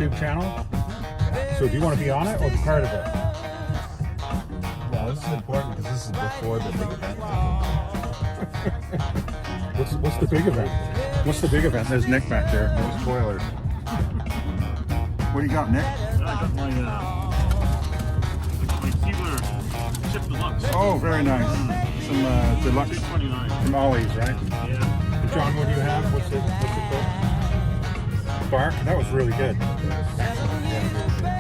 YouTube channel. So do you want to be on it or be part of it? Well, this is important because this is before the big event. What's the big event? What's the big event? There's Nick back there. No spoilers. What do you got, Nick? I got my Keebler Chip Deluxe. Oh, very nice. Some deluxe 229. from Ollie's, right? Yeah. John, what do you have? What's it called? Bark? That was really good. Yeah, really good.